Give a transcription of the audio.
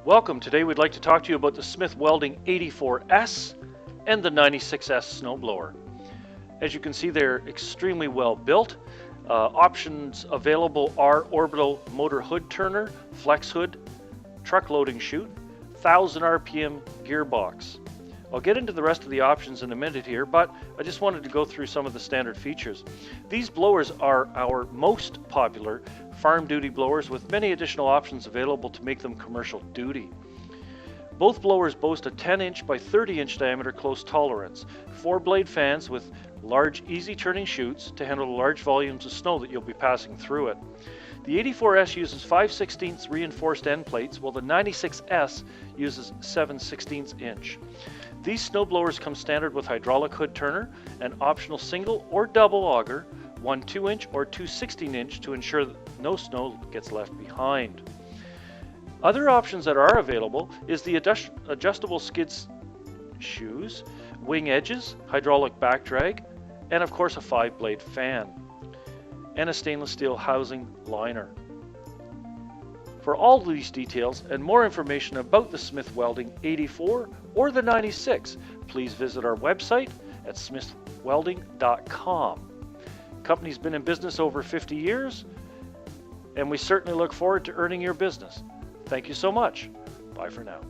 Welcome. Today we'd like to talk to you about the Smyth Welding 84S and the 96S snowblower. As you can see, they're extremely well built. Options available are orbital motor hood turner, flex hood, truck loading chute, 1000 RPM gearbox. I'll get into the rest of the options in a minute here, but I just wanted to go through some of the standard features. These blowers are our most popular farm duty blowers, with many additional options available to make them commercial duty. Both blowers boast a 10-inch by 30-inch diameter close tolerance, 4-blade fans with large easy turning chutes to handle large volumes of snow that you'll be passing through it. The 84S uses 5/16 reinforced end plates, while the 96S uses 7/16 inch. These snowblowers come standard with hydraulic hood turner, an optional single or double auger, one 2-inch or two 16-inch to ensure that no snow gets left behind. Other options that are available is the adjustable skid shoes, wing edges, hydraulic back drag, and of course a 5-blade fan, and a stainless steel housing liner. For all these details and more information about the Smyth Welding 84 or the 96, please visit our website at smythwelding.com. The company's been in business over 50 years, and we certainly look forward to earning your business. Thank you so much. Bye for now.